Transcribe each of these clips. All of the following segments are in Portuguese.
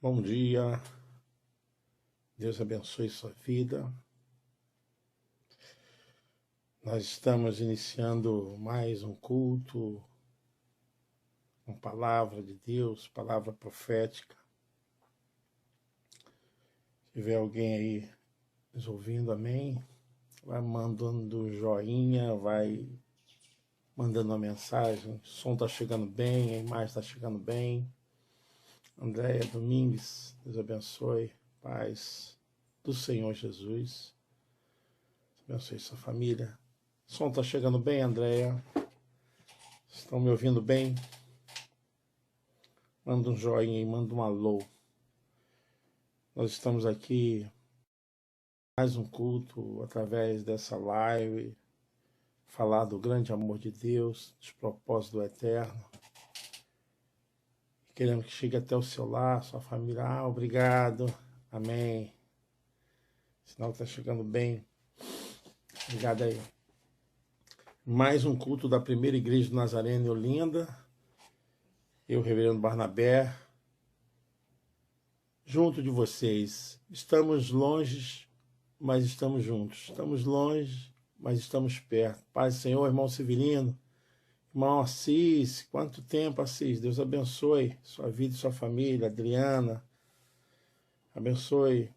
Bom dia, Deus abençoe sua vida. Nós estamos iniciando mais um culto com palavra de Deus, palavra profética. Se tiver alguém aí nos ouvindo, amém, vai mandando joinha, vai mandando uma mensagem. O som está chegando bem, a imagem está chegando bem. Andréia Domingues, Deus abençoe, paz do Senhor Jesus. Abençoe sua família. O som está chegando bem, Andréia? Estão me ouvindo bem? Manda um joinha e manda um alô. Nós estamos aqui mais um culto através dessa live, falar do grande amor de Deus, dos propósitos do eterno. Queremos que chegue até o seu lar, sua família. Obrigado. Amém. O sinal está chegando bem. Obrigado aí. Mais um culto da primeira igreja do Nazareno em Olinda. Eu, reverendo Barnabé, junto de vocês. Estamos longe, mas estamos juntos. Estamos longe, mas estamos perto. Paz do Senhor, irmão Severino, irmão Assis, quanto tempo, Assis? Deus abençoe sua vida e sua família. Adriana, abençoe,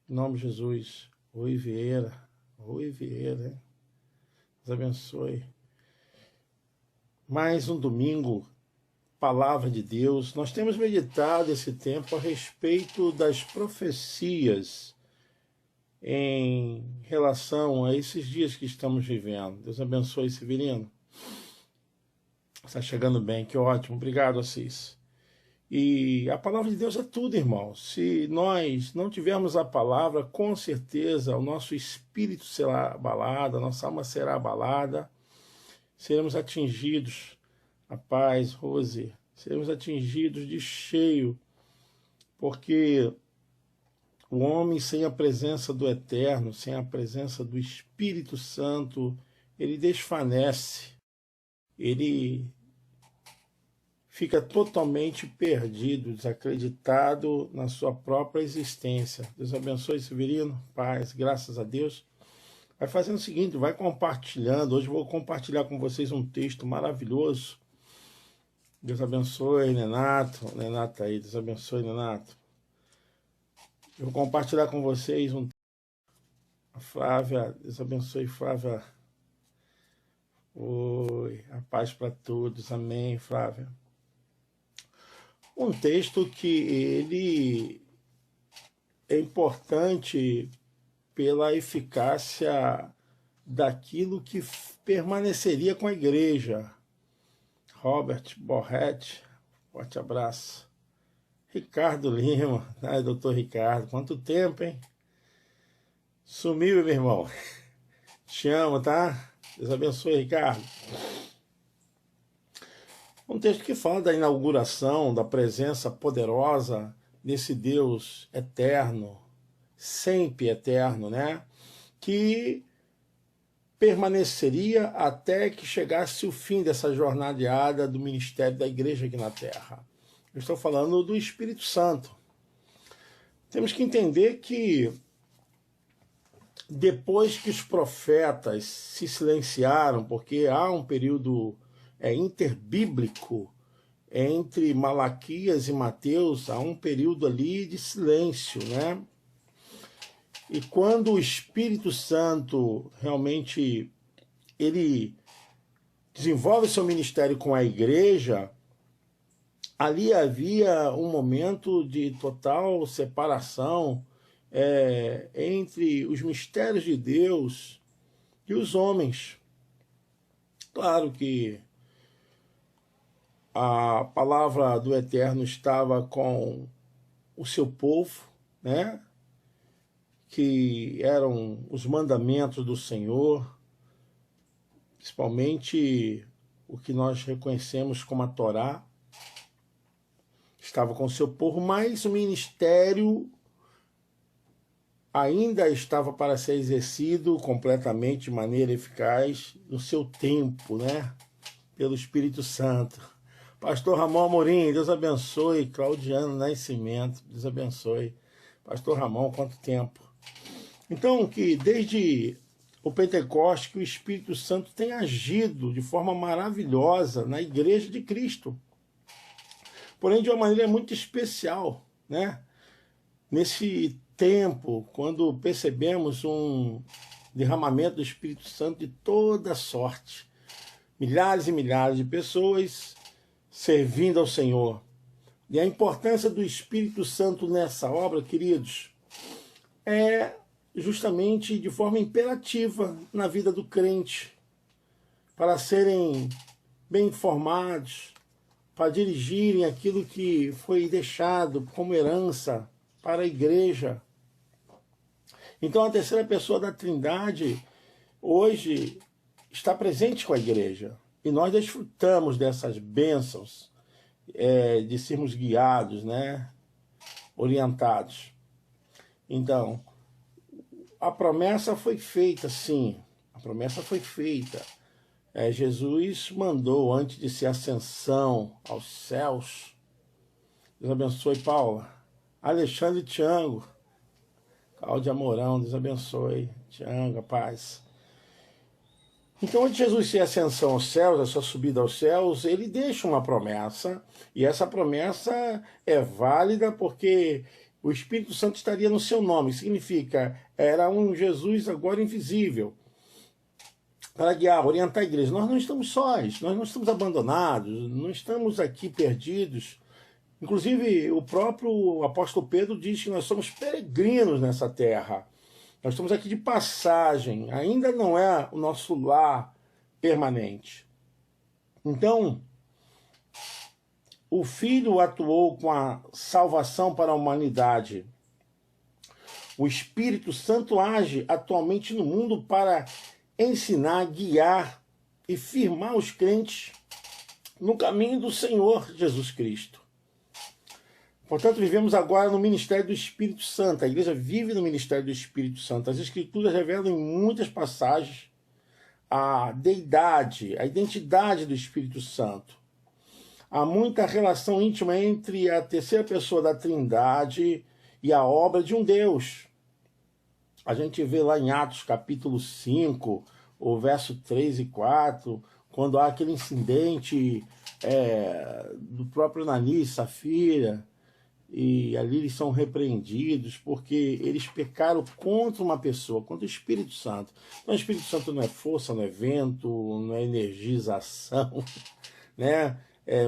em nome de Jesus. Rui Vieira, hein? Deus abençoe. Mais um domingo, palavra de Deus. Nós temos meditado esse tempo a respeito das profecias em relação a esses dias que estamos vivendo. Deus abençoe, Severino. Está chegando bem, que ótimo. Obrigado, Assis. E a palavra de Deus é tudo, irmão. Se nós não tivermos a palavra, com certeza o nosso espírito será abalado, a nossa alma será abalada, seremos atingidos, a paz, Rose, seremos atingidos de cheio, porque o homem sem a presença do Eterno, sem a presença do Espírito Santo, ele desfanece, ele fica totalmente perdido, desacreditado na sua própria existência. Deus abençoe, Severino, paz, graças a Deus. Vai fazendo o seguinte, vai compartilhando. Hoje eu vou compartilhar com vocês um texto maravilhoso. Deus abençoe, Nenato. Nenato aí, Deus abençoe, Nenato. Eu vou compartilhar com vocês um texto. A Flávia, Deus abençoe, Flávia. Oi, a paz para todos. Amém, Flávia. Um texto que ele é importante pela eficácia daquilo que permaneceria com a igreja. Robert Borretti, forte abraço. Ricardo Lima, doutor Ricardo, quanto tempo, hein? Sumiu, meu irmão. Te amo, tá? Deus abençoe, Ricardo. Um texto que fala da inauguração, da presença poderosa desse Deus eterno, sempre eterno, né? Que permaneceria até que chegasse o fim dessa jornada do ministério da igreja aqui na Terra. Eu estou falando do Espírito Santo. Temos que entender que depois que os profetas se silenciaram, porque há um período interbíblico entre Malaquias e Mateus, há um período ali de silêncio, né? E quando o Espírito Santo realmente ele desenvolve seu ministério com a igreja, ali havia um momento de total separação entre os mistérios de Deus e os homens. Claro que a palavra do Eterno estava com o seu povo, né? Que eram os mandamentos do Senhor, principalmente o que nós reconhecemos como a Torá, estava com o seu povo, mas o ministério ainda estava para ser exercido completamente de maneira eficaz no seu tempo, né? Pelo Espírito Santo. Pastor Ramon Amorim, Deus abençoe. Claudiano Nascimento, Deus abençoe. Pastor Ramon, quanto tempo. Então, que desde o Pentecostes, que o Espírito Santo tem agido de forma maravilhosa na Igreja de Cristo. Porém, de uma maneira muito especial, né? Nesse tempo, quando percebemos um derramamento do Espírito Santo de toda sorte, milhares e milhares de pessoas servindo ao Senhor. E a importância do Espírito Santo nessa obra, queridos, é justamente de forma imperativa na vida do crente, para serem bem informados, para dirigirem aquilo que foi deixado como herança para a igreja. Então a terceira pessoa da Trindade hoje está presente com a igreja. E nós desfrutamos dessas bênçãos, de sermos guiados, né? Orientados. Então, a promessa foi feita, sim. A promessa foi feita. Jesus mandou, antes de ser ascensão aos céus, Deus abençoe, Paula, Alexandre Tiango, Cláudia Mourão, Deus abençoe, Tiango, a paz. Então, antes de Jesus ser ascensão aos céus, a sua subida aos céus, ele deixa uma promessa, e essa promessa é válida porque o Espírito Santo estaria no seu nome. Significa, era um Jesus agora invisível, para guiar, orientar a igreja. Nós não estamos sós, nós não estamos abandonados, não estamos aqui perdidos. Inclusive, o próprio apóstolo Pedro diz que nós somos peregrinos nessa terra. Nós estamos aqui de passagem, ainda não é o nosso lar permanente. Então, o Filho atuou com a salvação para a humanidade. O Espírito Santo age atualmente no mundo para ensinar, guiar e firmar os crentes no caminho do Senhor Jesus Cristo. Portanto, vivemos agora no ministério do Espírito Santo. A igreja vive no ministério do Espírito Santo. As Escrituras revelam em muitas passagens a deidade, a identidade do Espírito Santo. Há muita relação íntima entre a terceira pessoa da Trindade e a obra de um Deus. A gente vê lá em Atos capítulo 5, o verso 3 e 4, quando há aquele incidente do próprio Ananias e Safira, e ali eles são repreendidos porque eles pecaram contra uma pessoa, contra o Espírito Santo. Então o Espírito Santo não é força, não é vento, não é energização, né?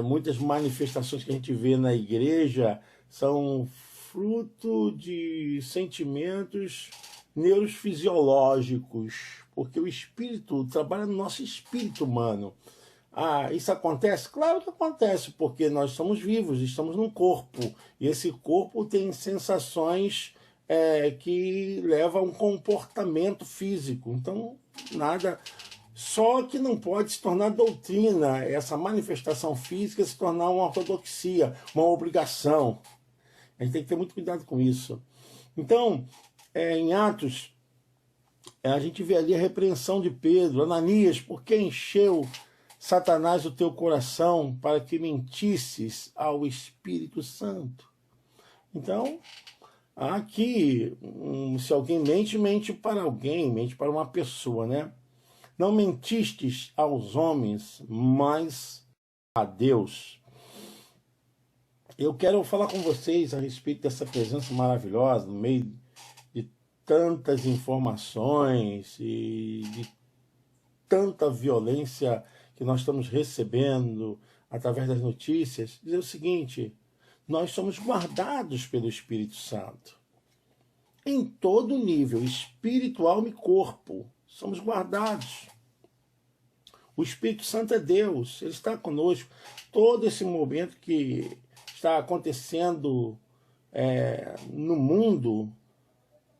Muitas manifestações que a gente vê na igreja são fruto de sentimentos neurofisiológicos, porque o Espírito trabalha no nosso espírito humano. Isso acontece? Claro que acontece, porque nós somos vivos, estamos num corpo, e esse corpo tem sensações que levam a um comportamento físico. Então, nada... Só que não pode se tornar doutrina, essa manifestação física se tornar uma ortodoxia, uma obrigação. A gente tem que ter muito cuidado com isso. Então, em Atos, a gente vê ali a repreensão de Pedro. Ananias, por que encheu Satanás o teu coração para que mentisses ao Espírito Santo? Então, aqui, se alguém mente, mente para alguém, mente para uma pessoa, né? Não mentistes aos homens, mas a Deus. Eu quero falar com vocês a respeito dessa presença maravilhosa no meio de tantas informações e de tanta violência que nós estamos recebendo através das notícias. Dizer o seguinte: nós somos guardados pelo Espírito Santo. Em todo nível, espiritual e corpo. Somos guardados. O Espírito Santo é Deus, Ele está conosco. Todo esse momento que está acontecendo no mundo,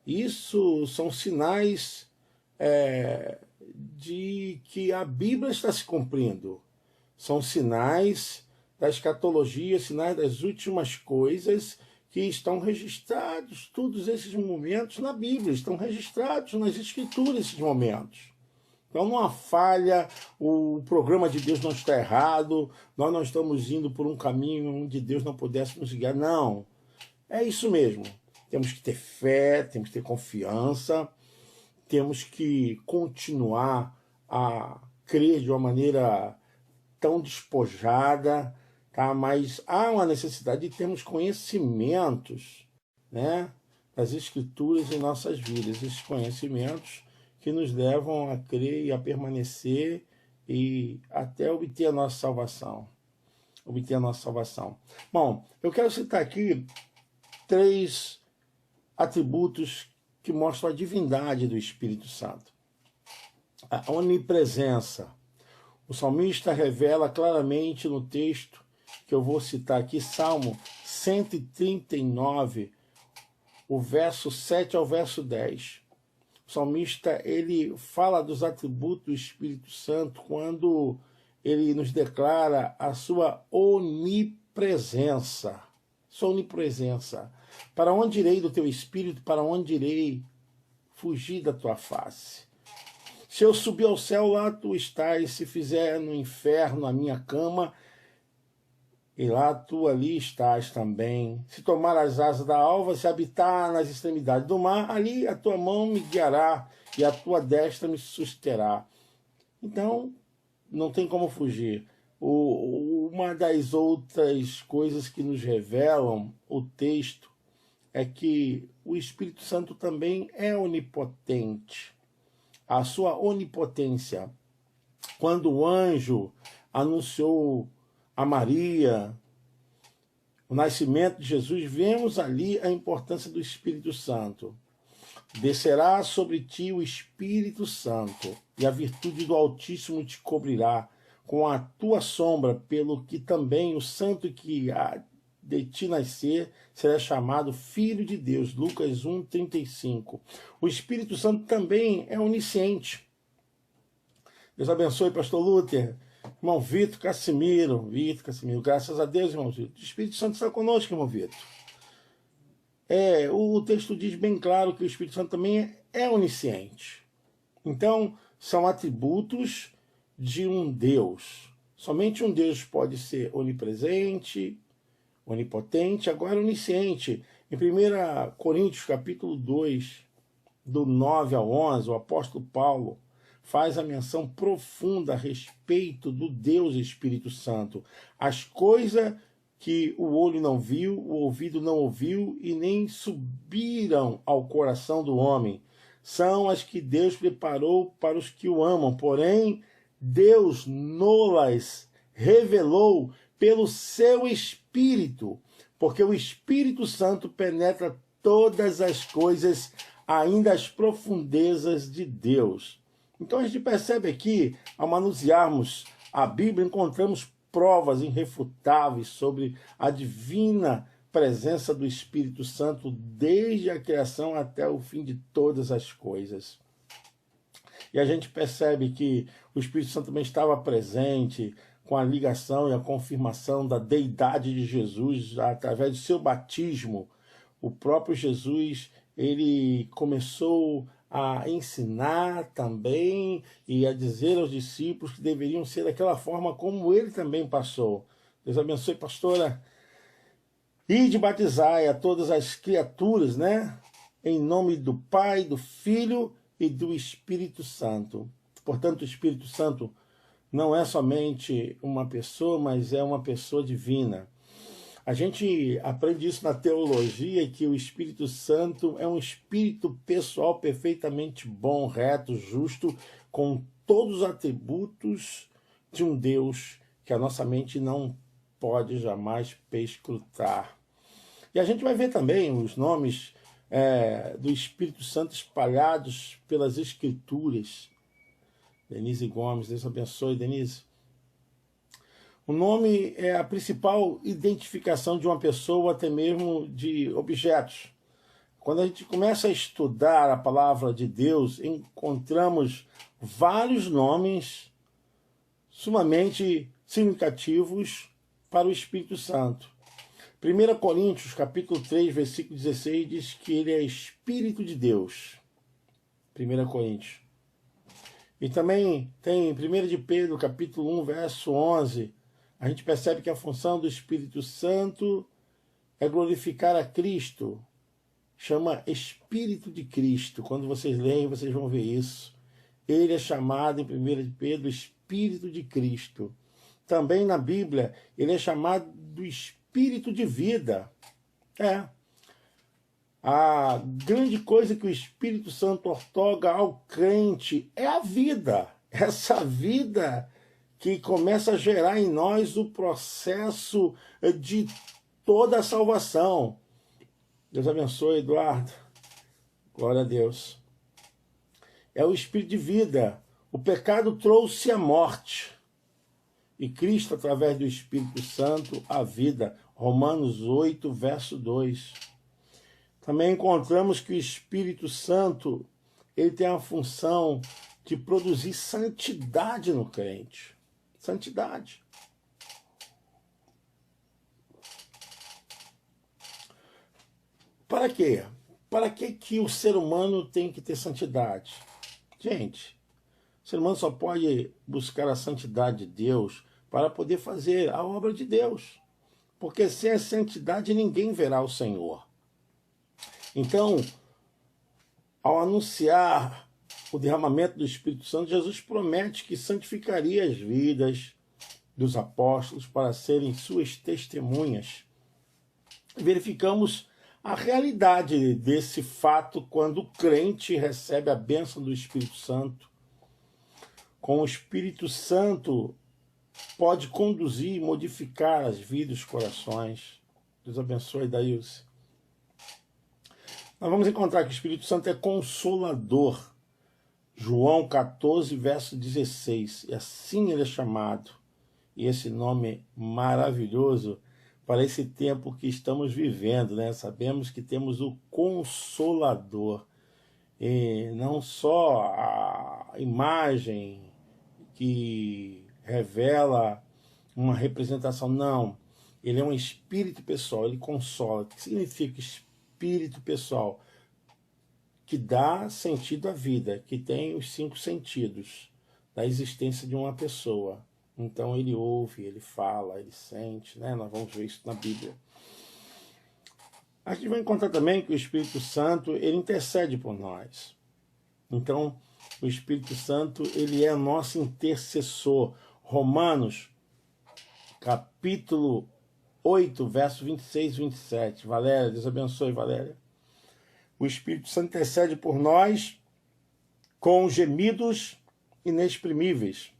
isso são sinais de que a Bíblia está se cumprindo. São sinais da escatologia, sinais das últimas coisas que estão registrados, todos esses momentos na Bíblia, estão registrados nas Escrituras esses momentos. Então não há falha, o programa de Deus não está errado, nós não estamos indo por um caminho onde Deus não pudesse nos guiar. Não, é isso mesmo. Temos que ter fé, temos que ter confiança, temos que continuar a crer de uma maneira tão despojada, tá? Mas há uma necessidade de termos conhecimentos, né, das Escrituras em nossas vidas, esses conhecimentos que nos levam a crer e a permanecer e até obter a nossa salvação. Obter a nossa salvação. Bom, eu quero citar aqui 3 atributos que mostram a divindade do Espírito Santo. A onipresença. O salmista revela claramente no texto que eu vou citar aqui, Salmo 139, o verso 7 ao verso 10. O salmista, ele fala dos atributos do Espírito Santo quando ele nos declara a sua onipresença. Sua onipresença. Para onde irei do teu Espírito? Para onde irei fugir da tua face? Se eu subir ao céu, lá tu estás. Se fizer no inferno a minha cama, e lá tu ali estás também. Se tomar as asas da alva, se habitar nas extremidades do mar, ali a tua mão me guiará e a tua destra me susterá. Então, não tem como fugir. Uma das outras coisas que nos revelam o texto é que o Espírito Santo também é onipotente. A sua onipotência. Quando o anjo anunciou a Maria o nascimento de Jesus, vemos ali a importância do Espírito Santo. Descerá sobre ti o Espírito Santo, e a virtude do Altíssimo te cobrirá com a tua sombra, pelo que também o santo que há de ti nascer será chamado Filho de Deus. Lucas 1:35. O Espírito Santo também é onisciente. Deus abençoe, pastor Luther. Irmão Vitor Cassimiro, graças a Deus, irmão Vitor. O Espírito Santo está conosco, irmão Vitor. O texto diz bem claro que o Espírito Santo também é onisciente. Então, são atributos de um Deus. Somente um Deus pode ser onipresente, onipotente, agora onisciente. Em 1 Coríntios, capítulo 2, do 9 ao 11, o apóstolo Paulo faz a menção profunda a respeito do Deus Espírito Santo. As coisas que o olho não viu, o ouvido não ouviu e nem subiram ao coração do homem, são as que Deus preparou para os que o amam. Porém, Deus nolas revelou pelo seu Espírito, porque o Espírito Santo penetra todas as coisas, ainda as profundezas de Deus. Então a gente percebe aqui, ao manusearmos a Bíblia, encontramos provas irrefutáveis sobre a divina presença do Espírito Santo desde a criação até o fim de todas as coisas. E a gente percebe que o Espírito Santo também estava presente com a ligação e a confirmação da deidade de Jesus através do seu batismo. O próprio Jesus, ele começou a ensinar também e a dizer aos discípulos que deveriam ser daquela forma como ele também passou. Deus abençoe, pastora. Ide batizai a todas as criaturas, né? Em nome do Pai, do Filho e do Espírito Santo. Portanto, o Espírito Santo não é somente uma pessoa, mas é uma pessoa divina. A gente aprende isso na teologia, que o Espírito Santo é um espírito pessoal perfeitamente bom, reto, justo, com todos os atributos de um Deus que a nossa mente não pode jamais perscrutar. E a gente vai ver também os nomes do Espírito Santo espalhados pelas Escrituras. Denise Gomes, Deus abençoe, Denise. O nome é a principal identificação de uma pessoa, até mesmo de objetos. Quando a gente começa a estudar a palavra de Deus, encontramos vários nomes sumamente significativos para o Espírito Santo. 1 Coríntios, capítulo 3, versículo 16, diz que ele é Espírito de Deus. 1 Coríntios. E também tem em 1 de Pedro, capítulo 1, verso 11, a gente percebe que a função do Espírito Santo é glorificar a Cristo. Chama Espírito de Cristo. Quando vocês leem, vocês vão ver isso. Ele é chamado em 1 de Pedro Espírito de Cristo. Também na Bíblia, ele é chamado do Espírito de vida. A grande coisa que o Espírito Santo outorga ao crente é a vida. Essa vida que começa a gerar em nós o processo de toda a salvação. Deus abençoe, Eduardo. Glória a Deus. É o Espírito de vida. O pecado trouxe a morte. E Cristo, através do Espírito Santo, a vida. Romanos 8, verso 2. Também encontramos que o Espírito Santo ele tem a função de produzir santidade no crente. Santidade. Para quê? Para que o ser humano tem que ter santidade? Gente, o ser humano só pode buscar a santidade de Deus para poder fazer a obra de Deus. Porque sem a santidade ninguém verá o Senhor. Então, ao anunciar o derramamento do Espírito Santo, Jesus promete que santificaria as vidas dos apóstolos para serem suas testemunhas. Verificamos a realidade desse fato quando o crente recebe a bênção do Espírito Santo. Com o Espírito Santo, pode conduzir e modificar as vidas e os corações. Deus abençoe, Daílce. Nós vamos encontrar que o Espírito Santo é consolador. João 14, verso 16. E assim ele é chamado. E esse nome maravilhoso para esse tempo que estamos vivendo, né? Sabemos que temos o Consolador. E não só a imagem que revela uma representação, não. Ele é um espírito pessoal, ele consola. O que significa espírito pessoal? Que dá sentido à vida, que tem os 5 sentidos da existência de uma pessoa. Então ele ouve, ele fala, ele sente, né? Nós vamos ver isso na Bíblia. A gente vai encontrar também que o Espírito Santo, ele intercede por nós. Então, o Espírito Santo, ele é nosso intercessor. Romanos, capítulo 8, verso 26 e 27. Valéria, Deus abençoe, Valéria. O Espírito Santo intercede por nós com gemidos inexprimíveis,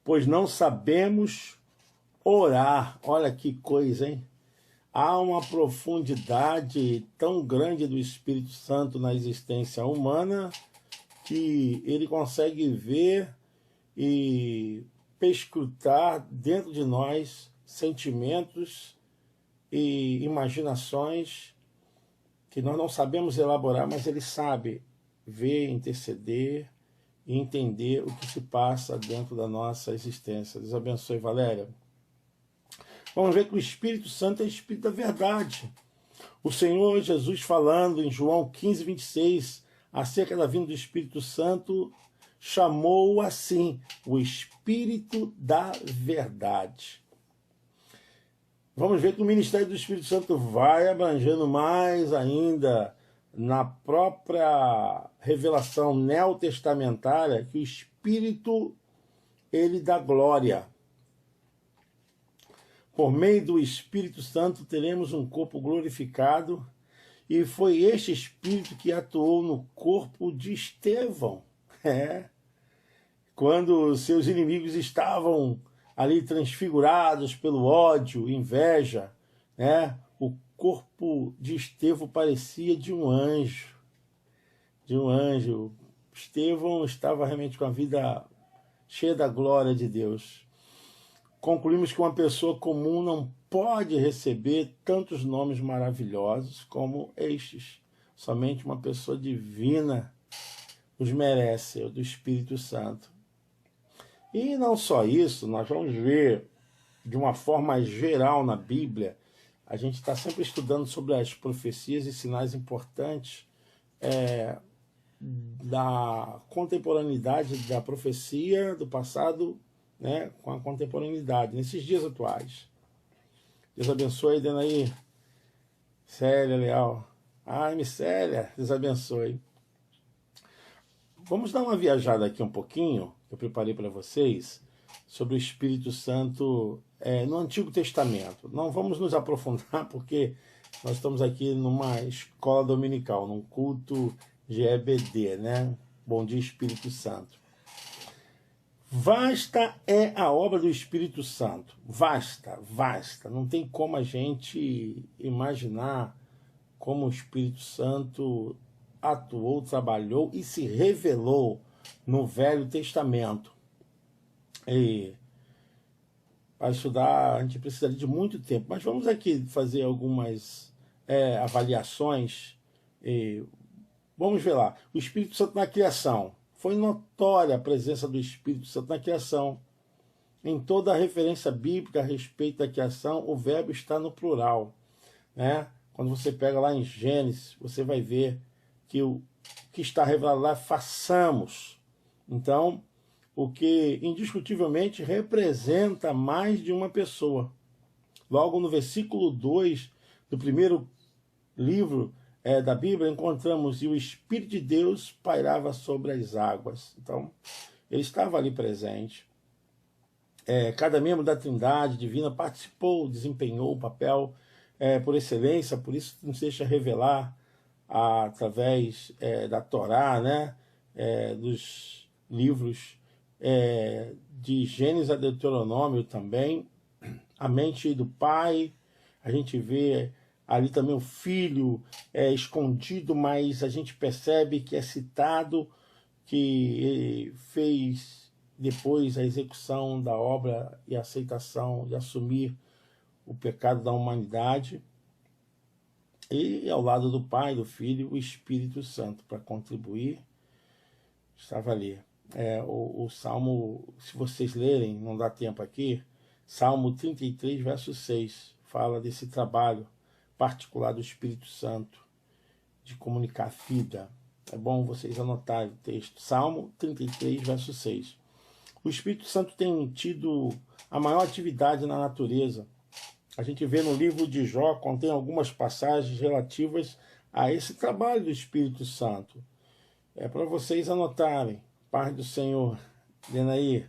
pois não sabemos orar. Olha que coisa, hein? Há uma profundidade tão grande do Espírito Santo na existência humana que ele consegue ver e perscrutar dentro de nós sentimentos e imaginações que nós não sabemos elaborar, mas ele sabe ver, interceder e entender o que se passa dentro da nossa existência. Deus abençoe, Valéria. Vamos ver que o Espírito Santo é o Espírito da verdade. O Senhor Jesus falando em João 15, 26, acerca da vinda do Espírito Santo, chamou assim, o Espírito da verdade. Vamos ver que o ministério do Espírito Santo vai abrangendo mais ainda na própria revelação neotestamentária, que o Espírito, ele dá glória. Por meio do Espírito Santo teremos um corpo glorificado, e foi este Espírito que atuou no corpo de Estevão. Quando seus inimigos estavam ali transfigurados pelo ódio, inveja, né? O corpo de Estevão parecia de um anjo. De um anjo. Estevão estava realmente com a vida cheia da glória de Deus. Concluímos que uma pessoa comum não pode receber tantos nomes maravilhosos como estes. Somente uma pessoa divina os merece, o do Espírito Santo. E não só isso, nós vamos ver de uma forma geral na Bíblia, a gente está sempre estudando sobre as profecias e sinais importantes da contemporaneidade da profecia do passado, né, com a contemporaneidade, nesses dias atuais. Deus abençoe, Denaí. Célia Leal. Ai, Célia, Deus abençoe. Vamos dar uma viajada aqui um pouquinho, que eu preparei para vocês, sobre o Espírito Santo no Antigo Testamento. Não vamos nos aprofundar, porque nós estamos aqui numa escola dominical, num culto de EBD, né? Bom dia, Espírito Santo. Vasta é a obra do Espírito Santo. Vasta, vasta. Não tem como a gente imaginar como o Espírito Santo atuou, trabalhou e se revelou no Velho Testamento. E para estudar, a gente precisaria de muito tempo. Mas vamos aqui fazer algumas avaliações. Vamos ver lá. O Espírito Santo na criação. Foi notória a presença do Espírito Santo na criação. Em toda a referência bíblica a respeito da criação, o verbo está no plural, né? Quando você pega lá em Gênesis, você vai ver que o que está revelado lá é façamos. Então, o que indiscutivelmente representa mais de uma pessoa. Logo no versículo 2 do primeiro livro da Bíblia, encontramos: e o Espírito de Deus pairava sobre as águas. Então, ele estava ali presente. Cada membro da Trindade divina participou, desempenhou o papel por excelência, por isso nos deixa revelar através da Torá, né, dos livros de Gênesis a Deuteronômio também, a mente do Pai. A gente vê ali também o Filho escondido, mas a gente percebe que é citado, que fez depois a execução da obra e a aceitação de assumir o pecado da humanidade. E ao lado do Pai, do Filho, o Espírito Santo, para contribuir, estava ali. O Salmo, se vocês lerem, não dá tempo aqui, Salmo 33, verso 6, fala desse trabalho particular do Espírito Santo, de comunicar a vida. É bom vocês anotarem o texto. Salmo 33, verso 6. O Espírito Santo tem tido a maior atividade na natureza. A gente vê no livro de Jó, contém algumas passagens relativas a esse trabalho do Espírito Santo. É para vocês anotarem. Paz do Senhor. Denaí,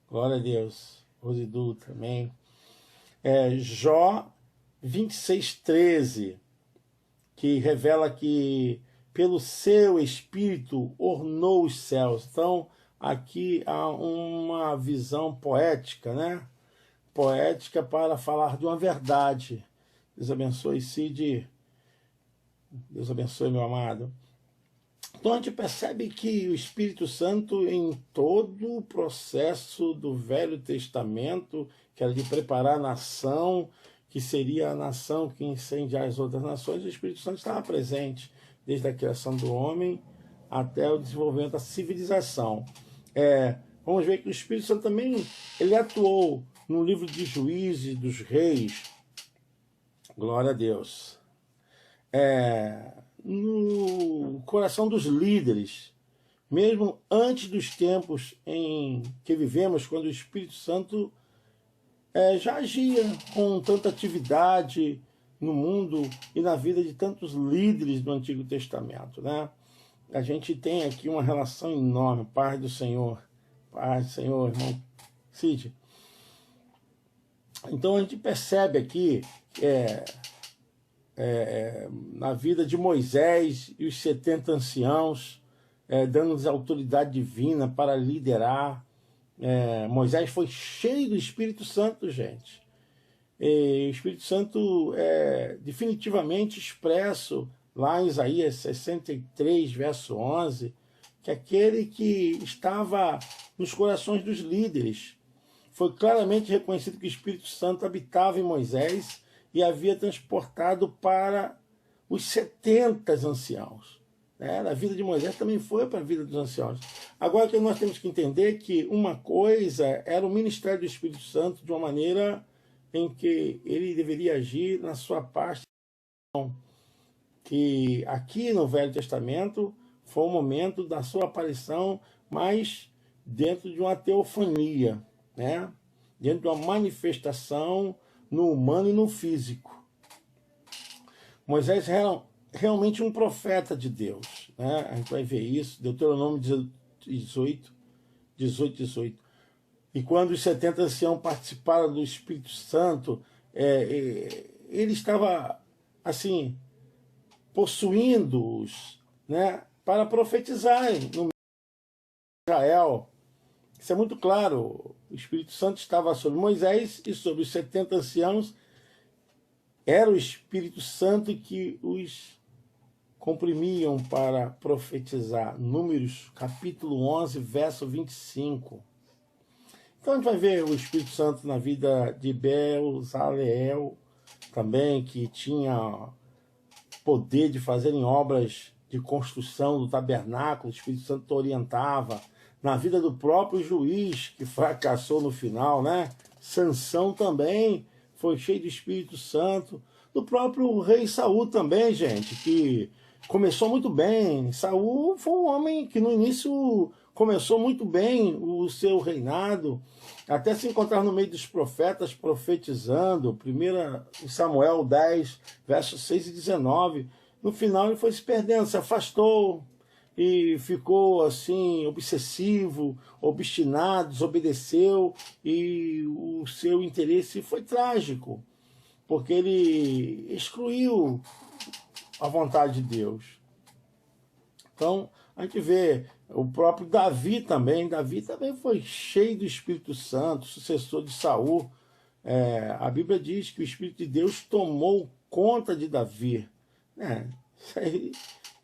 glória a Deus. Rosidu também. Jó 26:13, que revela que pelo seu Espírito ornou os céus. Então, aqui há uma visão poética, né? Poética para falar de uma verdade. Deus abençoe, Cid. Deus abençoe, meu amado. Então a gente percebe que o Espírito Santo, em todo o processo do Velho Testamento, que era de preparar a nação, que seria a nação que incendiar as outras nações, o Espírito Santo estava presente, desde a criação do homem até o desenvolvimento da civilização. Vamos ver que o Espírito Santo também ele atuou no livro de Juízes dos Reis. Glória a Deus. No coração dos líderes, mesmo antes dos tempos em que vivemos, quando o Espírito Santo já agia com tanta atividade no mundo e na vida de tantos líderes do Antigo Testamento, né? A gente tem aqui uma relação enorme. Paz do Senhor. Paz do Senhor, irmão Cid. Então a gente percebe aqui na vida de Moisés e os 70 anciãos, dando-lhes autoridade divina para liderar. Moisés foi cheio do Espírito Santo, gente. E o Espírito Santo é definitivamente expresso lá em Isaías 63, verso 11, que aquele que estava nos corações dos líderes. Foi claramente reconhecido que o Espírito Santo habitava em Moisés e havia transportado para os 70 anciãos. A vida de Moisés também foi para a vida dos anciãos. Agora que nós temos que entender que uma coisa era o ministério do Espírito Santo de uma maneira em que ele deveria agir na sua parte, que aqui no Velho Testamento Foi o momento da sua aparição, mas dentro de uma teofania, né? Dentro de uma manifestação no humano e no físico. Moisés era realmente um profeta de Deus, né? A gente vai ver isso, Deuteronômio 18. E quando os 70 anciãos participaram do Espírito Santo, ele estava, assim, possuindo-os, né, para profetizarem no meio de Israel. Isso é muito claro. O Espírito Santo estava sobre Moisés e sobre os 70 anciãos. Era o Espírito Santo que os comprimiam para profetizar. Números, capítulo 11, verso 25. Então a gente vai ver o Espírito Santo na vida de Bezaleel também, que tinha poder de fazerem obras de construção do tabernáculo. O Espírito Santo orientava. Na vida do próprio juiz, que fracassou no final, né? Sansão também foi cheio do Espírito Santo. Do próprio rei Saul também, gente, que começou muito bem. Saul foi um homem que no início começou muito bem o seu reinado, até se encontrar no meio dos profetas profetizando. 1 Samuel 10, versos 6 e 19. No final ele foi se perdendo, se afastou e ficou assim, obsessivo, obstinado, desobedeceu, e o seu interesse foi trágico, porque ele excluiu a vontade de Deus. Então, a gente vê o próprio Davi também foi cheio do Espírito Santo, sucessor de Saul. A Bíblia diz que o Espírito de Deus tomou conta de Davi. Isso aí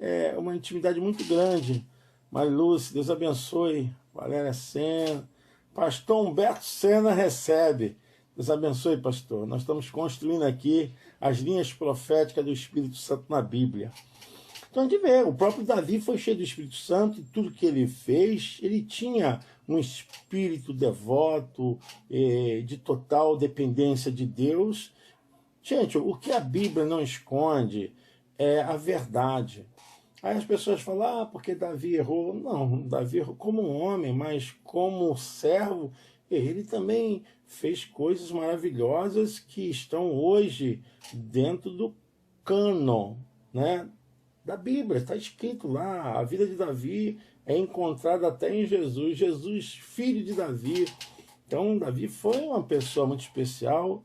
é uma intimidade muito grande. Marilúcia, Deus abençoe. Valéria Sena. Pastor Humberto Sena recebe. Deus abençoe, pastor. Nós estamos construindo aqui as linhas proféticas do Espírito Santo na Bíblia. Então a gente vê, o próprio Davi foi cheio do Espírito Santo e tudo que ele fez, ele tinha um espírito devoto, de total dependência de Deus. Gente, o que a Bíblia não esconde é a verdade. Aí as pessoas falam, porque Davi errou. Não, Davi errou como um homem, mas como servo, ele também fez coisas maravilhosas que estão hoje dentro do cânon, né, da Bíblia. Está escrito lá, a vida de Davi é encontrada até em Jesus. Jesus, filho de Davi. Então, Davi foi uma pessoa muito especial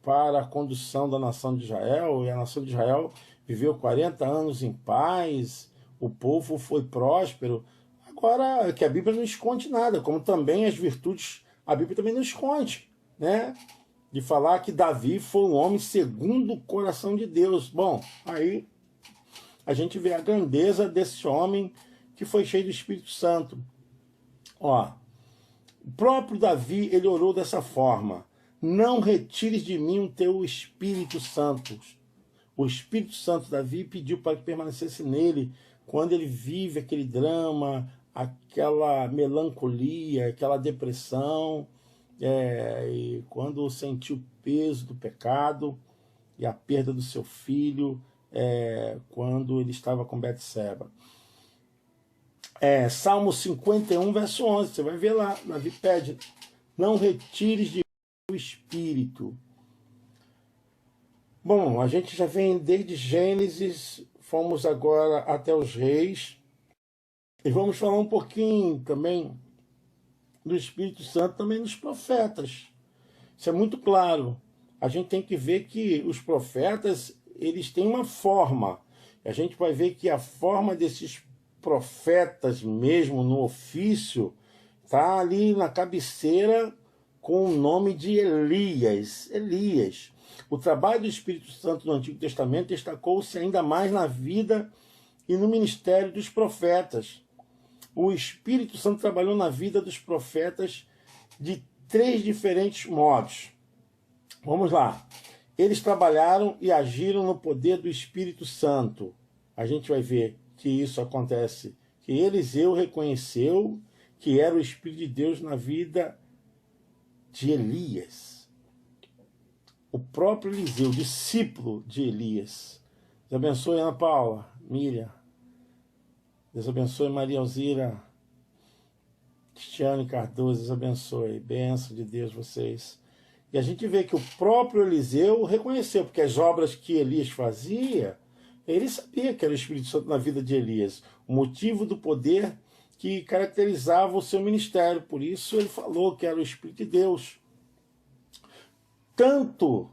para a condução da nação de Israel, e a nação de Israel viveu 40 anos em paz, o povo foi próspero. Agora, que a Bíblia não esconde nada, como também as virtudes, a Bíblia também não esconde, né? De falar que Davi foi um homem segundo o coração de Deus. Bom, aí a gente vê a grandeza desse homem que foi cheio do Espírito Santo. Ó, o próprio Davi, ele orou dessa forma: não retires de mim o teu Espírito Santo. O Espírito Santo, Davi, pediu para que permanecesse nele quando ele vive aquele drama, aquela melancolia, aquela depressão, e quando sentiu o peso do pecado e a perda do seu filho, quando ele estava com Betseba. Salmo 51, verso 11, você vai ver lá, Davi pede: não retires de mim o Espírito. Bom, a gente já vem desde Gênesis, fomos agora até os reis, e vamos falar um pouquinho também do Espírito Santo também nos profetas. Isso é muito claro. A gente tem que ver que os profetas, eles têm uma forma. A gente vai ver que a forma desses profetas mesmo no ofício está ali na cabeceira com o nome de Elias. O trabalho do Espírito Santo no Antigo Testamento destacou-se ainda mais na vida e no ministério dos profetas. O Espírito Santo trabalhou na vida dos profetas de 3 diferentes modos. Vamos lá. Eles trabalharam e agiram no poder do Espírito Santo. A gente vai ver que isso acontece, que Eliseu reconheceu que era o Espírito de Deus na vida de Elias. O próprio Eliseu, discípulo de Elias. Deus abençoe, Ana Paula, Miriam. Deus abençoe Maria Alzira, Cristiane Cardoso, Deus abençoe. Bênção de Deus vocês. E a gente vê que o próprio Eliseu reconheceu, porque as obras que Elias fazia, ele sabia que era o Espírito Santo na vida de Elias, o motivo do poder que caracterizava o seu ministério. Por isso ele falou que era o Espírito de Deus. Tanto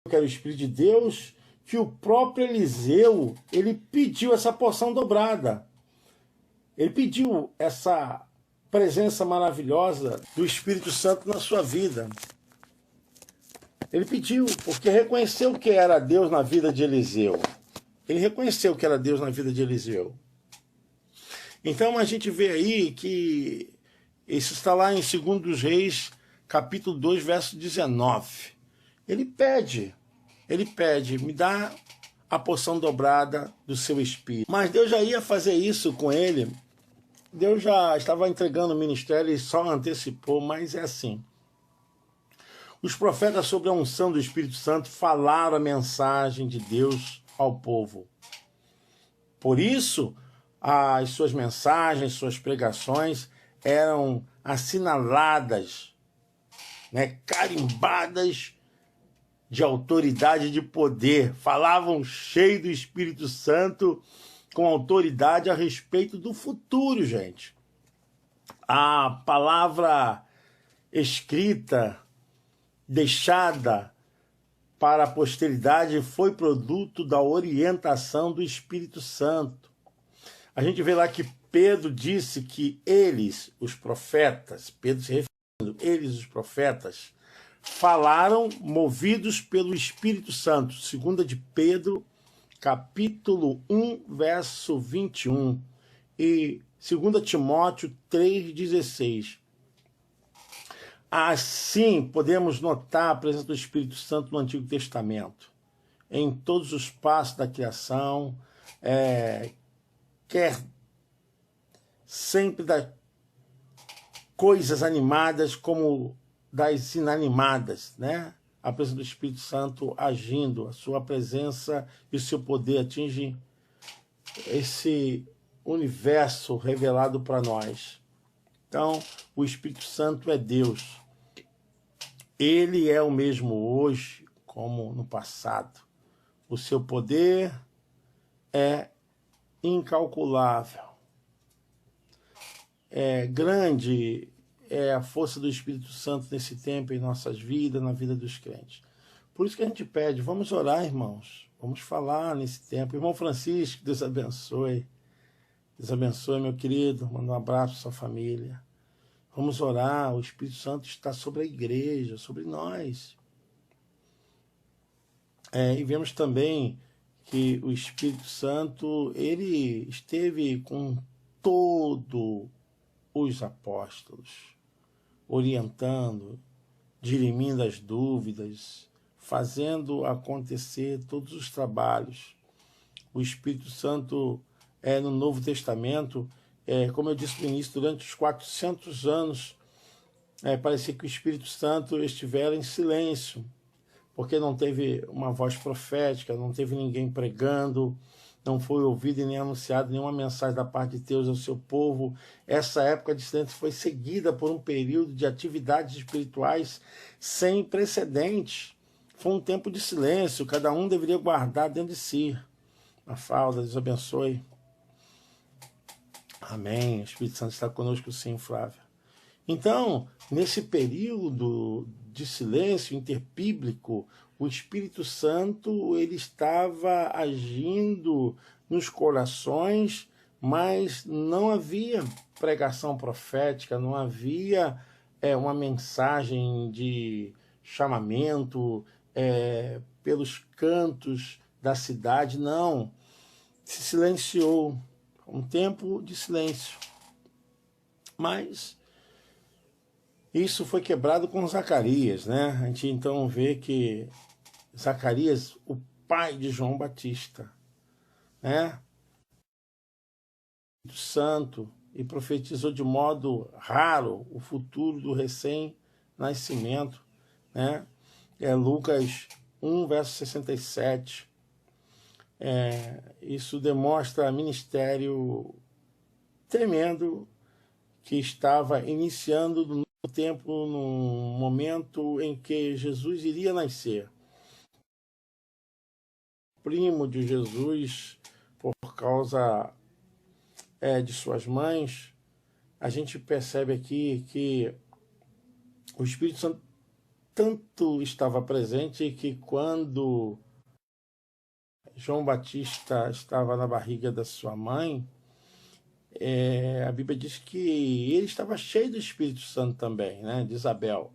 que era o Espírito de Deus, que o próprio Eliseu, ele pediu essa porção dobrada. Ele pediu essa presença maravilhosa do Espírito Santo na sua vida. Ele pediu, porque reconheceu que era Deus na vida de Eliseu. Ele reconheceu que era Deus na vida de Eliseu. Então a gente vê aí que isso está lá em 2 Reis, capítulo 2, verso 19. Ele pede, me dá a porção dobrada do seu espírito. Mas Deus já ia fazer isso com ele. Deus já estava entregando o ministério e só antecipou, mas é assim. Os profetas sobre a unção do Espírito Santo falaram a mensagem de Deus ao povo. Por isso, as suas mensagens, suas pregações eram assinaladas, carimbadas de autoridade e de poder. Falavam cheio do Espírito Santo, com autoridade a respeito do futuro, gente. A palavra escrita, deixada para a posteridade, foi produto da orientação do Espírito Santo. A gente vê lá que Pedro disse que eles, os profetas, Pedro se referindo, eles, os profetas, falaram movidos pelo Espírito Santo. 2 de Pedro, capítulo 1, verso 21. E 2 Timóteo 3,16. Assim, podemos notar a presença do Espírito Santo no Antigo Testamento, em todos os passos da criação, quer sempre das coisas animadas como das inanimadas, A presença do Espírito Santo agindo, a sua presença e o seu poder atingem esse universo revelado para nós. Então, o Espírito Santo é Deus. Ele é o mesmo hoje como no passado. O seu poder é incalculável. Grande é a força do Espírito Santo nesse tempo em nossas vidas, na vida dos crentes. Por isso que a gente pede, vamos orar, irmãos. Vamos falar nesse tempo. Irmão Francisco, Deus abençoe. Deus abençoe, meu querido. Manda um abraço à sua família. Vamos orar. O Espírito Santo está sobre a igreja, sobre nós. E vemos também que o Espírito Santo, ele esteve com todos os apóstolos, orientando, dirimindo as dúvidas, fazendo acontecer todos os trabalhos. O Espírito Santo no Novo Testamento, como eu disse no início, durante os 400 anos, parecia que o Espírito Santo estivera em silêncio, porque não teve uma voz profética, não teve ninguém pregando, não foi ouvido e nem anunciado nenhuma mensagem da parte de Deus ao seu povo. Essa época de silêncio foi seguida por um período de atividades espirituais sem precedentes. Foi um tempo de silêncio, cada um deveria guardar dentro de si. Mafalda, Deus abençoe. Amém. O Espírito Santo está conosco sim, Flávia. Então, nesse período de silêncio interbíblico, o Espírito Santo ele estava agindo nos corações, mas não havia pregação profética, não havia uma mensagem de chamamento pelos cantos da cidade, não. Se silenciou, um tempo de silêncio. Mas isso foi quebrado com Zacarias, A gente então vê que Zacarias, o pai de João Batista, Santo, e profetizou de modo raro o futuro do recém-nascimento, Lucas 1, verso 67. Isso demonstra ministério tremendo que estava iniciando no tempo, no momento em que Jesus iria nascer. Primo de Jesus, por causa de suas mães, a gente percebe aqui que o Espírito Santo tanto estava presente que quando João Batista estava na barriga da sua mãe, a Bíblia diz que ele estava cheio do Espírito Santo também, né, de Isabel.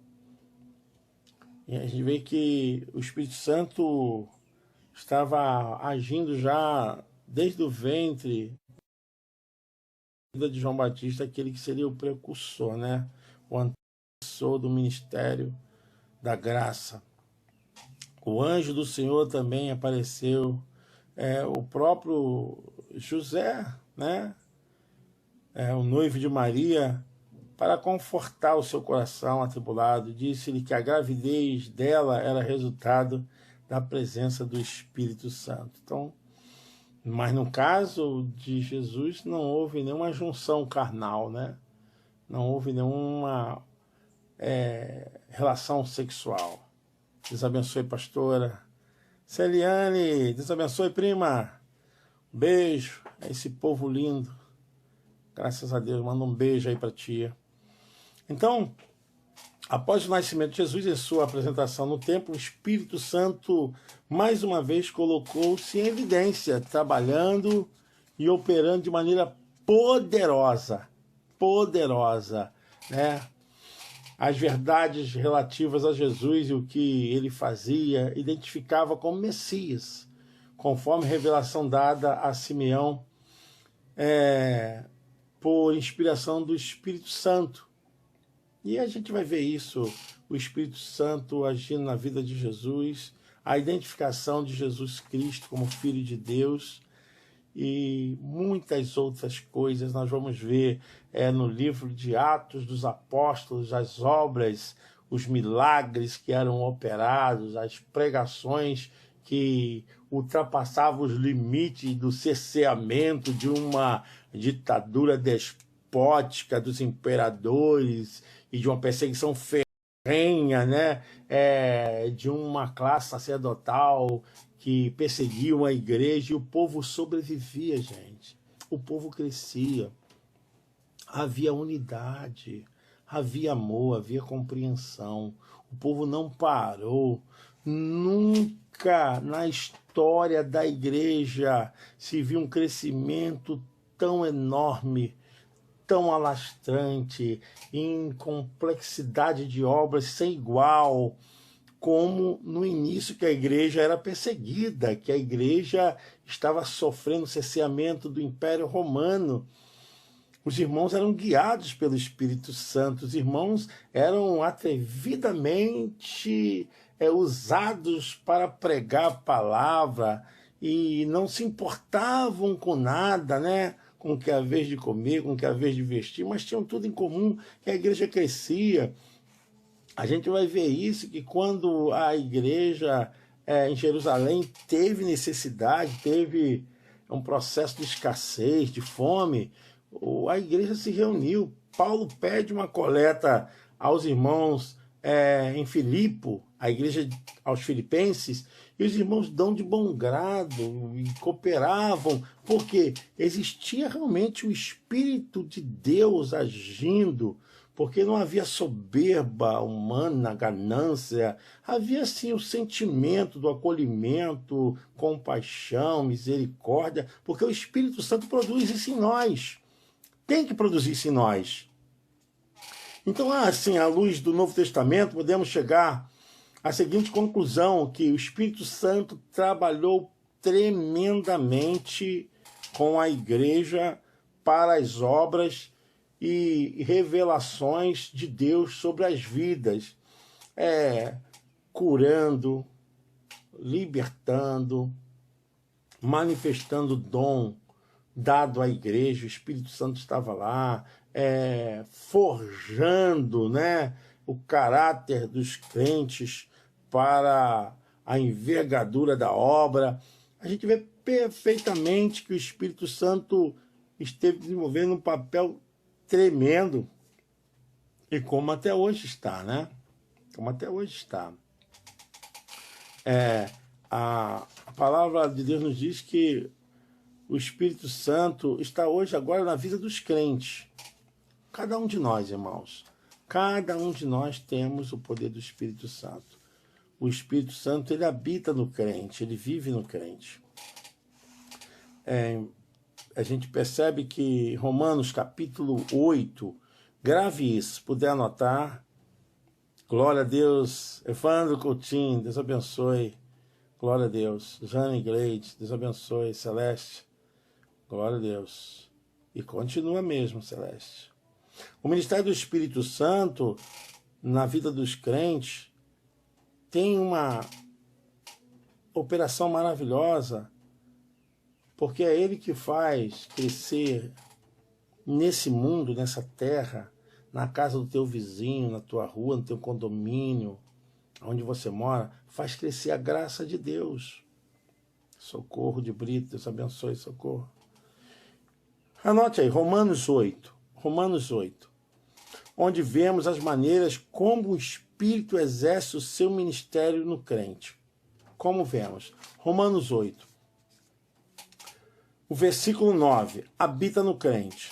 E a gente vê que o Espírito Santo estava agindo já desde o ventre de João Batista, aquele que seria o precursor, né, o antecessor do ministério da graça. O anjo do Senhor também apareceu, o próprio José, né, o noivo de Maria, para confortar o seu coração atribulado, disse-lhe que a gravidez dela era resultado da presença do Espírito Santo. Então, mas no caso de Jesus não houve nenhuma junção carnal, né? Não houve nenhuma relação sexual. Deus abençoe, pastora. Celiane, Deus abençoe, prima. Beijo a esse povo lindo. Graças a Deus, manda um beijo aí para tia. Então, após o nascimento de Jesus e sua apresentação no templo, o Espírito Santo, mais uma vez, colocou-se em evidência, trabalhando e operando de maneira poderosa, né? As verdades relativas a Jesus e o que ele fazia, identificava como Messias, conforme revelação dada a Simeão, por inspiração do Espírito Santo. E a gente vai ver isso, o Espírito Santo agindo na vida de Jesus, a identificação de Jesus Cristo como Filho de Deus e muitas outras coisas nós vamos ver no livro de Atos dos Apóstolos, as obras, os milagres que eram operados, as pregações que ultrapassavam os limites do cerceamento de uma ditadura despótica dos imperadores e de uma perseguição ferrenha, né? De uma classe sacerdotal que perseguiam a igreja, e o povo sobrevivia, gente. O povo crescia. Havia unidade, havia amor, havia compreensão. O povo não parou. Nunca na história da igreja se viu um crescimento tão enorme, tão alastrante, em complexidade de obras sem igual, como no início, que a igreja era perseguida, que a igreja estava sofrendo cerceamento do Império Romano. Os irmãos eram guiados pelo Espírito Santo, os irmãos eram atrevidamente usados para pregar a palavra e não se importavam com nada, né? Com o que é a vez de comer, com o que é a vez de vestir, mas tinham tudo em comum, que a igreja crescia. A gente vai ver isso, que quando a igreja em Jerusalém teve necessidade, teve um processo de escassez, de fome, a igreja se reuniu. Paulo pede uma coleta aos irmãos em Filipo, a igreja aos filipenses, e os irmãos dão de bom grado e cooperavam, porque existia realmente o Espírito de Deus agindo, porque não havia soberba humana, ganância, havia sim o sentimento do acolhimento, compaixão, misericórdia, porque o Espírito Santo produz isso em nós, tem que produzir isso em nós. Então, assim, à luz do Novo Testamento, podemos chegar à seguinte conclusão, que o Espírito Santo trabalhou tremendamente com a igreja para as obras e revelações de Deus sobre as vidas, curando, libertando, manifestando o dom dado à igreja. O Espírito Santo estava lá, forjando, né, o caráter dos crentes para a envergadura da obra. A gente vê perfeitamente que o Espírito Santo esteve desenvolvendo um papel tremendo, e como até hoje está, né? Como até hoje está. A palavra de Deus nos diz que o Espírito Santo está hoje, agora, na vida dos crentes. Cada um de nós, irmãos. Cada um de nós temos o poder do Espírito Santo. O Espírito Santo, ele habita no crente, ele vive no crente. A gente percebe que Romanos capítulo 8, grave isso, se puder anotar. Glória a Deus. Evandro Coutinho, Deus abençoe. Glória a Deus. Jane Gleide, Deus abençoe. Celeste, glória a Deus. E continua mesmo, Celeste. O ministério do Espírito Santo na vida dos crentes tem uma operação maravilhosa, porque é ele que faz crescer nesse mundo, nessa terra, na casa do teu vizinho, na tua rua, no teu condomínio, onde você mora, faz crescer a graça de Deus. Socorro de Brito, Deus abençoe, Socorro. Anote aí, Romanos 8, onde vemos as maneiras como o Espírito exerce o seu ministério no crente. Como vemos? Romanos 8. O versículo 9, habita no crente.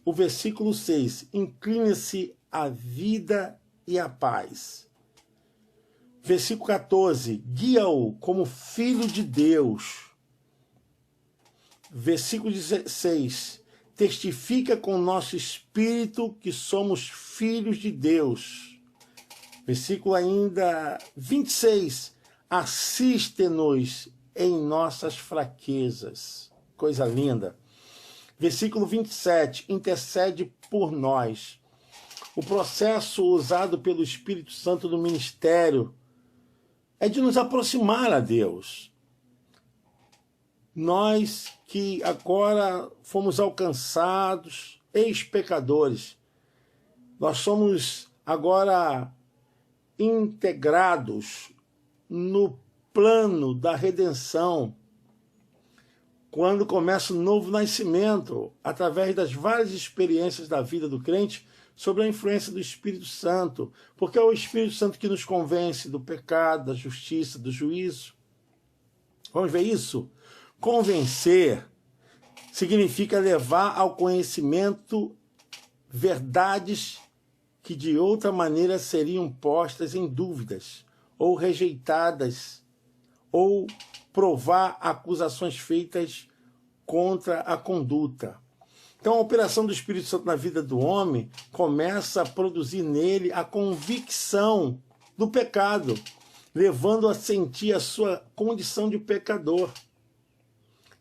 O versículo 6, inclina-se a vida e a paz. Versículo 14, guia-o como filho de Deus. Versículo 16, testifica com o nosso espírito que somos filhos de Deus. Versículo ainda 26, assiste-nos em nossas fraquezas. Coisa linda. Versículo 27, intercede por nós. O processo usado pelo Espírito Santo no ministério é de nos aproximar a Deus. Nós que agora fomos alcançados, ex-pecadores, nós somos agora integrados no plano da redenção, quando começa o novo nascimento, através das várias experiências da vida do crente, sobre a influência do Espírito Santo, porque é o Espírito Santo que nos convence do pecado, da justiça, do juízo. Vamos ver isso? Convencer significa levar ao conhecimento verdades que de outra maneira seriam postas em dúvidas, ou rejeitadas, ou provar acusações feitas contra a conduta. Então, a operação do Espírito Santo na vida do homem começa a produzir nele a convicção do pecado, levando a sentir a sua condição de pecador,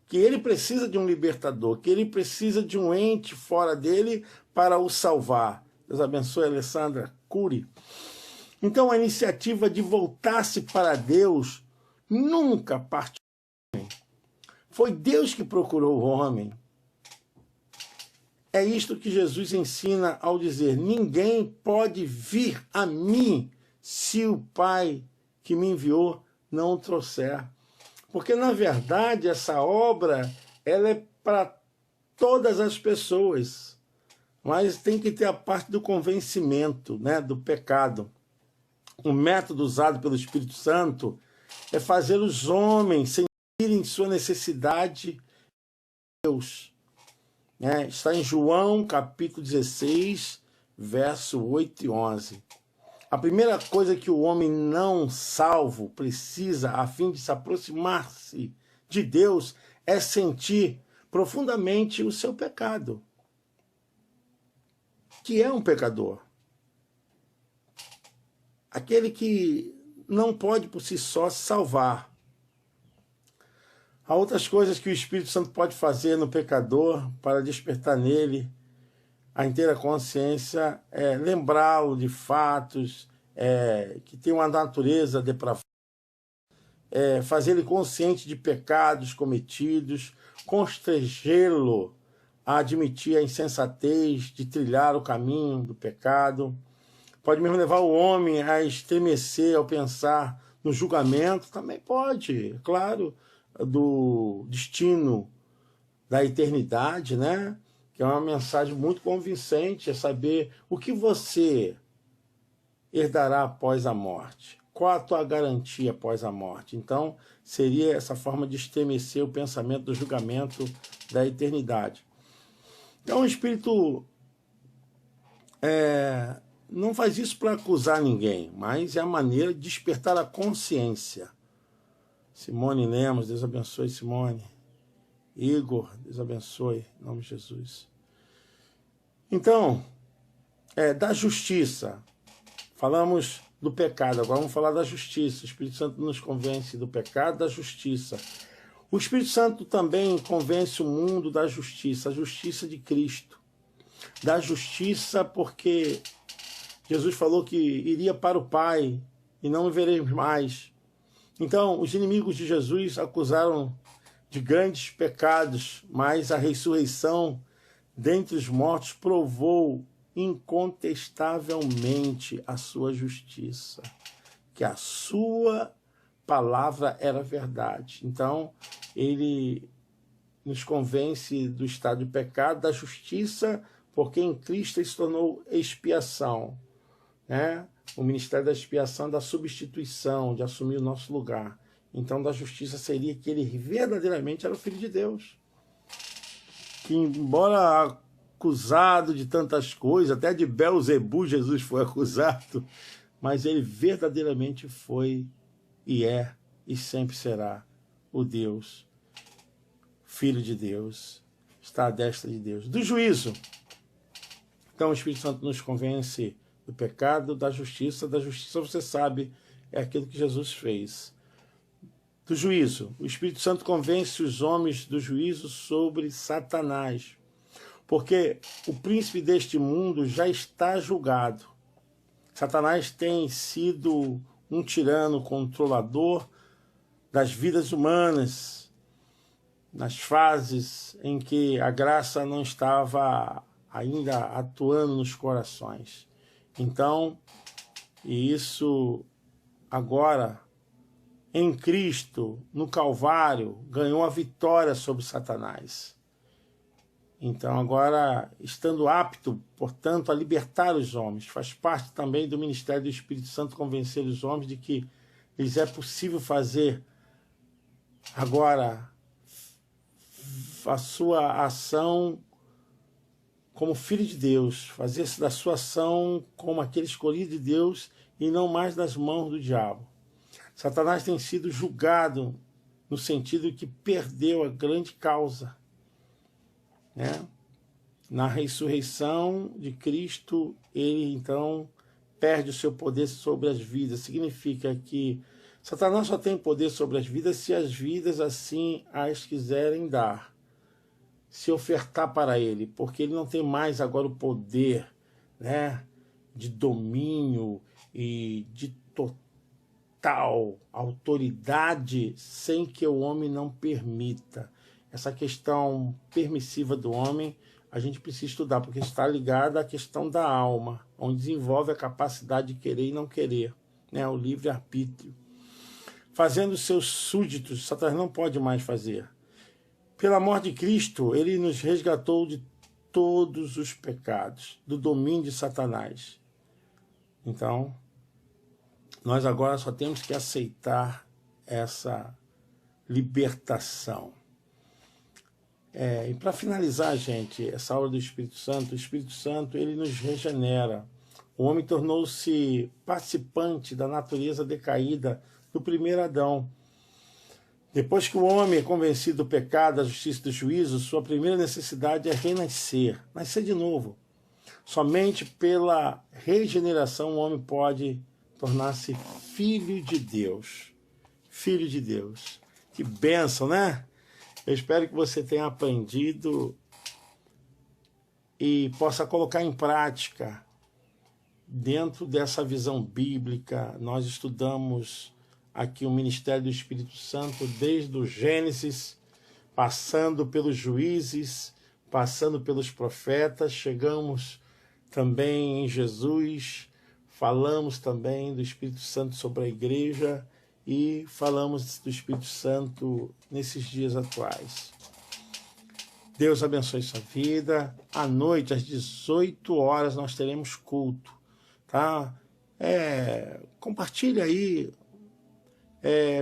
que ele precisa de um libertador, que ele precisa de um ente fora dele para o salvar. Deus abençoe, Alessandra Cury. Então, a iniciativa de voltar-se para Deus nunca partiu do homem. Foi Deus que procurou o homem. É isto que Jesus ensina ao dizer: ninguém pode vir a mim se o Pai que me enviou não o trouxer. Porque, na verdade, essa obra ela é para todas as pessoas, mas tem que ter a parte do convencimento, né, do pecado. O método usado pelo Espírito Santo é fazer os homens sentirem sua necessidade de Deus. Está em João, capítulo 16, verso 8 e 11. A primeira coisa que o homem não salvo precisa, a fim de se aproximar-se de Deus, é sentir profundamente o seu pecado. Que é um pecador. Aquele que não pode por si só se salvar. Há outras coisas que o Espírito Santo pode fazer no pecador para despertar nele a inteira consciência, lembrá-lo de fatos que tem uma natureza depravada, fazer ele consciente de pecados cometidos, constrangê-lo a admitir a insensatez de trilhar o caminho do pecado. Pode mesmo levar o homem a estremecer ao pensar no julgamento, também pode, claro. do destino da eternidade, né? Que é uma mensagem muito convincente, é saber o que você herdará após a morte. Qual a tua garantia após a morte? Então, seria essa forma de estremecer o pensamento do julgamento da eternidade. Então, o Espírito não faz isso para acusar ninguém, mas é a maneira de despertar a consciência. Simone Lemos, Deus abençoe Simone. Igor, Deus abençoe, em nome de Jesus. Então, da justiça. Falamos do pecado, agora vamos falar da justiça. O Espírito Santo nos convence do pecado, da justiça. O Espírito Santo também convence o mundo da justiça, a justiça de Cristo. Da justiça porque Jesus falou que iria para o Pai e não o veremos mais. Então, os inimigos de Jesus acusaram de grandes pecados, mas a ressurreição dentre os mortos provou incontestavelmente a sua justiça, que a sua palavra era verdade. Então, ele nos convence do estado de pecado, da justiça, porque em Cristo ele se tornou expiação, né? O ministério da expiação, da substituição, de assumir o nosso lugar. Então, da justiça seria que ele verdadeiramente era o Filho de Deus, que embora acusado de tantas coisas, até de Belzebu Jesus foi acusado, mas ele verdadeiramente foi e é e sempre será o Deus, Filho de Deus, está à destra de Deus. Do juízo. Então o Espírito Santo nos convence do pecado, da justiça. Da justiça, você sabe, é aquilo que Jesus fez. Do juízo. O Espírito Santo convence os homens do juízo sobre Satanás, porque o príncipe deste mundo já está julgado. Satanás tem sido um tirano controlador das vidas humanas, nas fases em que a graça não estava ainda atuando nos corações. Então, e isso agora, em Cristo, no Calvário, ganhou a vitória sobre Satanás. Então, agora, estando apto, portanto, a libertar os homens, faz parte também do ministério do Espírito Santo convencer os homens de que lhes é possível fazer agora a sua ação como filho de Deus, fazer da sua ação como aquele escolhido de Deus e não mais nas mãos do diabo. Satanás tem sido julgado no sentido que perdeu a grande causa, né? Na ressurreição de Cristo, ele então perde o seu poder sobre as vidas. Significa que Satanás só tem poder sobre as vidas se as vidas assim as quiserem dar, se ofertar para ele, porque ele não tem mais agora o poder, né, de domínio e de total autoridade sem que o homem não permita. Essa questão permissiva do homem a gente precisa estudar, porque está ligada à questão da alma, onde desenvolve a capacidade de querer e não querer, né, o livre-arbítrio. Fazendo seus súditos, Satanás não pode mais fazer. Pela morte de Cristo, ele nos resgatou de todos os pecados, do domínio de Satanás. Então, nós agora só temos que aceitar essa libertação. E para finalizar, gente, essa aula do Espírito Santo, o Espírito Santo, ele nos regenera. O homem tornou-se participante da natureza decaída do primeiro Adão. Depois que o homem é convencido do pecado, da justiça e do juízo, sua primeira necessidade é renascer, nascer de novo. Somente pela regeneração o homem pode tornar-se filho de Deus. Filho de Deus. Que bênção, né? Eu espero que você tenha aprendido e possa colocar em prática dentro dessa visão bíblica. Nós estudamos aqui o ministério do Espírito Santo desde o Gênesis, passando pelos juízes, passando pelos profetas, chegamos também em Jesus, falamos também do Espírito Santo sobre a igreja e falamos do Espírito Santo nesses dias atuais. Deus abençoe sua vida. À noite, às 18 horas, nós teremos culto, tá? Compartilhe aí,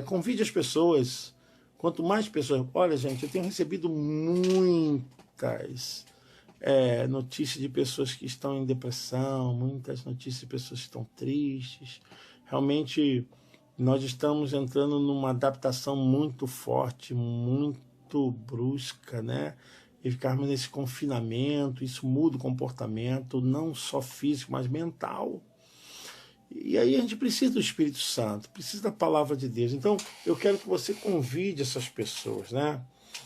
convide as pessoas. Quanto mais pessoas... Olha, gente, eu tenho recebido muitas notícias de pessoas que estão em depressão, muitas notícias de pessoas que estão tristes. Realmente, nós estamos entrando numa adaptação muito forte, muito brusca, né? E ficarmos nesse confinamento, isso muda o comportamento, não só físico, mas mental. E aí a gente precisa do Espírito Santo, precisa da palavra de Deus. Então, eu quero que você convide essas pessoas, né?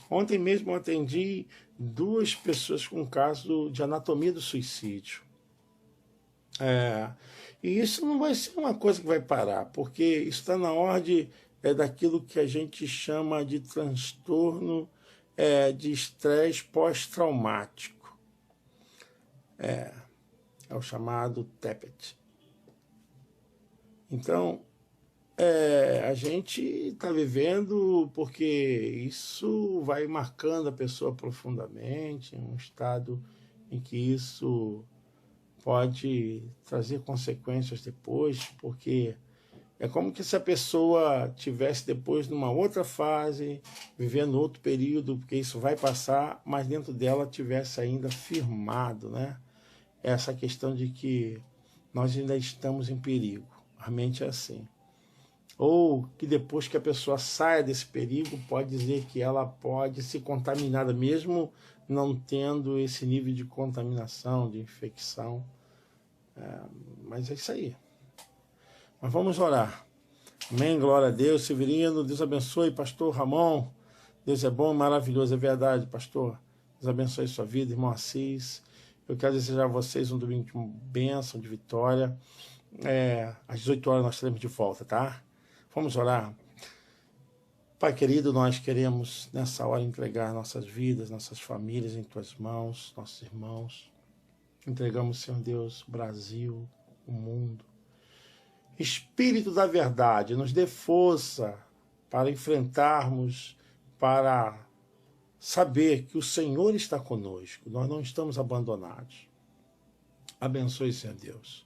Ontem mesmo eu atendi 2 pessoas com caso de anatomia do suicídio. E isso não vai ser uma coisa que vai parar, porque isso está na ordem daquilo que a gente chama de transtorno de estresse pós-traumático. É o chamado TEPT. Então, a gente está vivendo porque isso vai marcando a pessoa profundamente, um estado em que isso pode trazer consequências depois, porque é como que se a pessoa tivesse depois numa outra fase, vivendo outro período, porque isso vai passar, mas dentro dela tivesse ainda firmado, né? Essa questão de que nós ainda estamos em perigo. A mente é assim. Ou que depois que a pessoa saia desse perigo, pode dizer que ela pode ser contaminada, mesmo não tendo esse nível de contaminação, de infecção. Mas é isso aí. Mas vamos orar. Amém, glória a Deus. Severino, Deus abençoe. Pastor Ramon, Deus é bom, maravilhoso, é verdade, pastor. Deus abençoe sua vida, irmão Assis. Eu quero desejar a vocês um domingo de bênção, de vitória. Às 18 horas nós estaremos de volta, tá? Vamos orar. Pai querido, nós queremos nessa hora entregar nossas vidas, nossas famílias em tuas mãos, nossos irmãos. Entregamos, Senhor Deus, o Brasil, o mundo. Espírito da verdade, nos dê força para enfrentarmos, para saber que o Senhor está conosco, nós não estamos abandonados. Abençoe, Senhor Deus,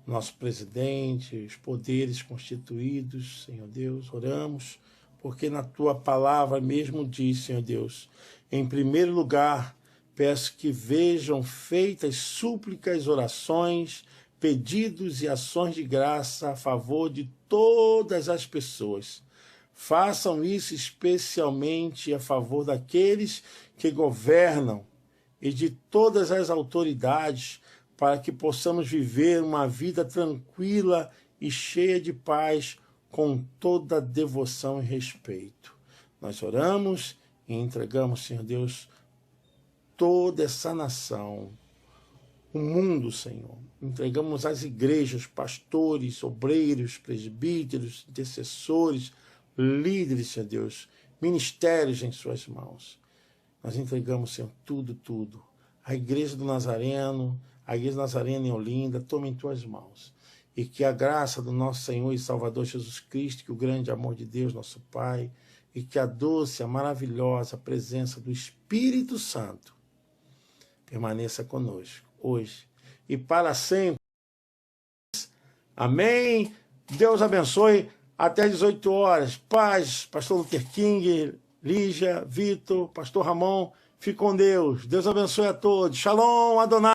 nosso presidente, os poderes constituídos, Senhor Deus, oramos, porque na tua palavra mesmo diz, Senhor Deus, em primeiro lugar, peço que vejam feitas súplicas, orações, pedidos e ações de graça a favor de todas as pessoas. Façam isso especialmente a favor daqueles que governam e de todas as autoridades, para que possamos viver uma vida tranquila e cheia de paz, com toda devoção e respeito. Nós oramos e entregamos, Senhor Deus, toda essa nação, o mundo, Senhor. Entregamos as igrejas, pastores, obreiros, presbíteros, intercessores, líderes, Senhor Deus, ministérios em suas mãos. Nós entregamos, Senhor, tudo. A igreja do Nazareno, a igreja Nazarena em Olinda, toma em tuas mãos. E que a graça do nosso Senhor e Salvador Jesus Cristo, que o grande amor de Deus, nosso Pai, e que a doce, a maravilhosa presença do Espírito Santo permaneça conosco, hoje e para sempre. Amém. Deus abençoe. Até 18 horas. Paz, pastor Luther King, Lígia, Vitor, pastor Ramon. Fique com Deus. Deus abençoe a todos. Shalom, Adonai.